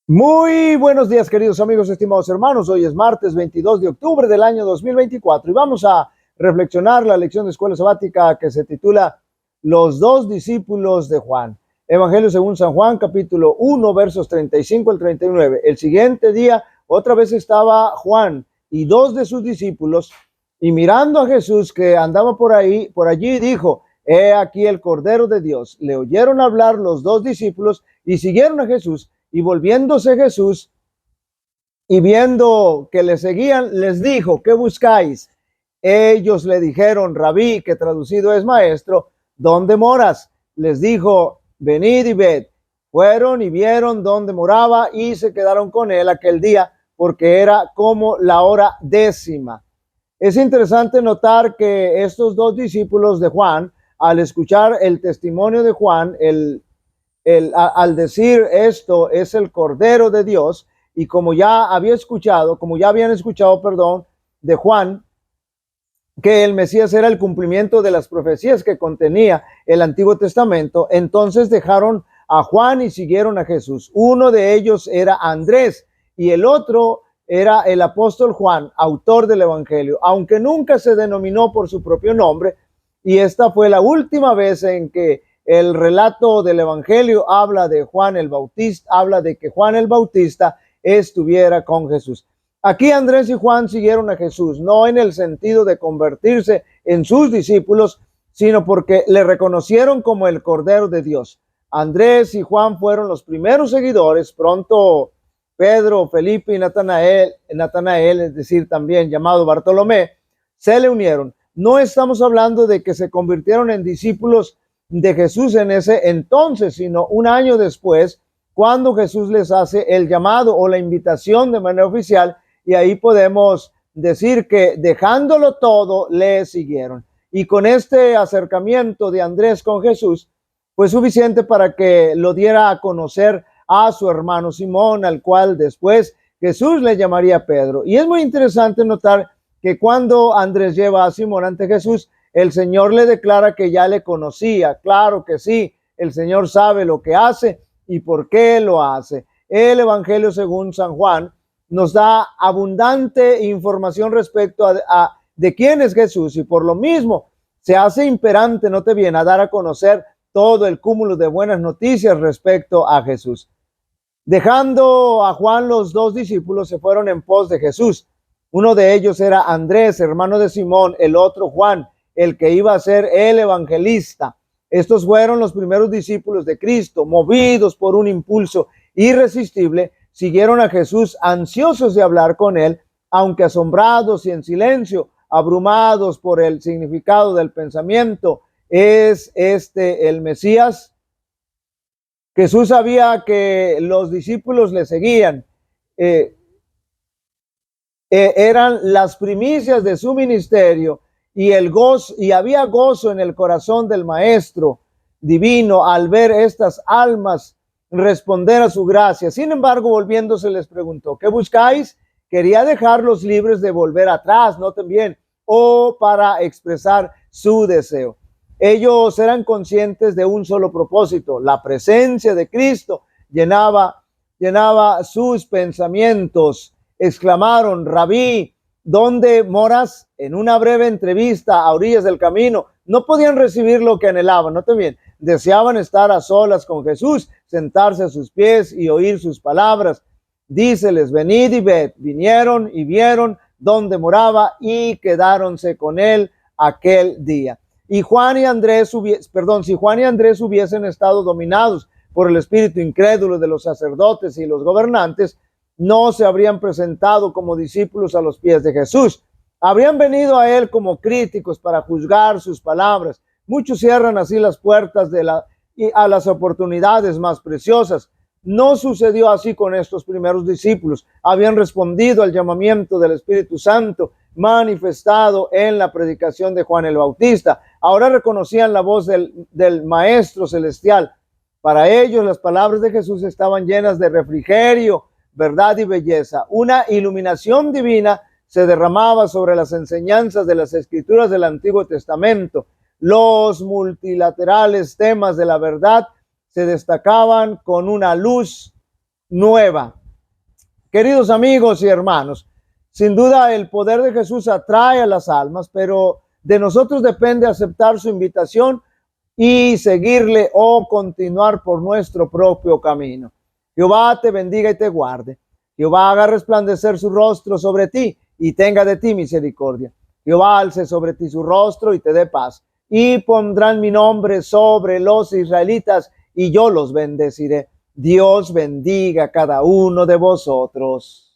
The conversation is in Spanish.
Muy buenos días, queridos amigos, estimados hermanos. Hoy es martes 22 de octubre del año 2024 y vamos a reflexionar la lección de escuela sabática que se titula Los dos discípulos de Juan. Evangelio según San Juan, capítulo 1, versos 35 al 39. El siguiente día, otra vez estaba Juan y dos de sus discípulos, y mirando a Jesús que andaba por allí, dijo: He aquí el Cordero de Dios. Le oyeron hablar los dos discípulos y siguieron a Jesús. Y volviéndose Jesús y viendo que le seguían, les dijo: ¿qué buscáis? Ellos le dijeron: Rabí, que traducido es maestro, ¿dónde moras? Les dijo: venid y ved. Fueron y vieron dónde moraba y se quedaron con él aquel día, porque era como la hora 10. Es interesante notar que estos dos discípulos de Juan, al escuchar el testimonio de Juan, al decir esto es el Cordero de Dios, y como ya habían escuchado, de Juan, que el Mesías era el cumplimiento de las profecías que contenía el Antiguo Testamento, entonces dejaron a Juan y siguieron a Jesús. Uno de ellos era Andrés y el otro era el apóstol Juan, autor del Evangelio, aunque nunca se denominó por su propio nombre, y esta fue la última vez en que el relato del Evangelio habla de Juan el Bautista, habla de que Juan el Bautista estuviera con Jesús. Aquí Andrés y Juan siguieron a Jesús, no en el sentido de convertirse en sus discípulos, sino porque le reconocieron como el Cordero de Dios. Andrés y Juan fueron los primeros seguidores. Pronto Pedro, Felipe y Natanael, es decir, también llamado Bartolomé, se le unieron. No estamos hablando de que se convirtieron en discípulos de Jesús en ese entonces, sino un año después, cuando Jesús les hace el llamado o la invitación de manera oficial, y ahí podemos decir que dejándolo todo, le siguieron. Y con este acercamiento de Andrés con Jesús, fue suficiente para que lo diera a conocer a su hermano Simón, al cual después Jesús le llamaría Pedro. Y es muy interesante notar que cuando Andrés lleva a Simón ante Jesús, el Señor le declara que ya le conocía. Claro que sí, el Señor sabe lo que hace y por qué lo hace. El Evangelio según San Juan nos da abundante información respecto de quién es Jesús, y por lo mismo se hace imperante, note bien, a dar a conocer todo el cúmulo de buenas noticias respecto a Jesús. Dejando a Juan, los dos discípulos se fueron en pos de Jesús. Uno de ellos era Andrés, hermano de Simón, el otro Juan, el que iba a ser el evangelista. Estos fueron los primeros discípulos de Cristo, movidos por un impulso irresistible, siguieron a Jesús ansiosos de hablar con él, aunque asombrados y en silencio, abrumados por el significado del pensamiento. ¿Es este el Mesías? Jesús sabía que los discípulos le seguían. Eran las primicias de su ministerio, y había gozo en el corazón del Maestro divino al ver estas almas responder a su gracia. Sin embargo, volviéndose, les preguntó: ¿qué buscáis? Quería dejarlos libres de volver atrás, noten bien, o para expresar su deseo. Ellos eran conscientes de un solo propósito: la presencia de Cristo llenaba sus pensamientos. Exclamaron: Rabí, ¿dónde moras? En una breve entrevista a orillas del camino, no podían recibir lo que anhelaban. Noten bien, deseaban estar a solas con Jesús, sentarse a sus pies y oír sus palabras. Díceles: venid y ved. Vinieron y vieron dónde moraba y quedáronse con él aquel día. Si Juan y Andrés hubiesen estado dominados por el espíritu incrédulo de los sacerdotes y los gobernantes, no se habrían presentado como discípulos a los pies de Jesús. Habrían venido a él como críticos para juzgar sus palabras. Muchos cierran así las puertas a las oportunidades más preciosas. No sucedió así con estos primeros discípulos. Habían respondido al llamamiento del Espíritu Santo manifestado en la predicación de Juan el Bautista. Ahora reconocían la voz del Maestro Celestial. Para ellos las palabras de Jesús estaban llenas de refrigerio, verdad y belleza. Una iluminación divina se derramaba sobre las enseñanzas de las Escrituras del Antiguo Testamento. Los multilaterales temas de la verdad se destacaban con una luz nueva. Queridos amigos y hermanos, sin duda el poder de Jesús atrae a las almas, pero de nosotros depende aceptar su invitación y seguirle o continuar por nuestro propio camino. Jehová te bendiga y te guarde. Jehová haga resplandecer su rostro sobre ti y tenga de ti misericordia. Jehová alce sobre ti su rostro y te dé paz. Y pondrán mi nombre sobre los israelitas y yo los bendeciré. Dios bendiga a cada uno de vosotros.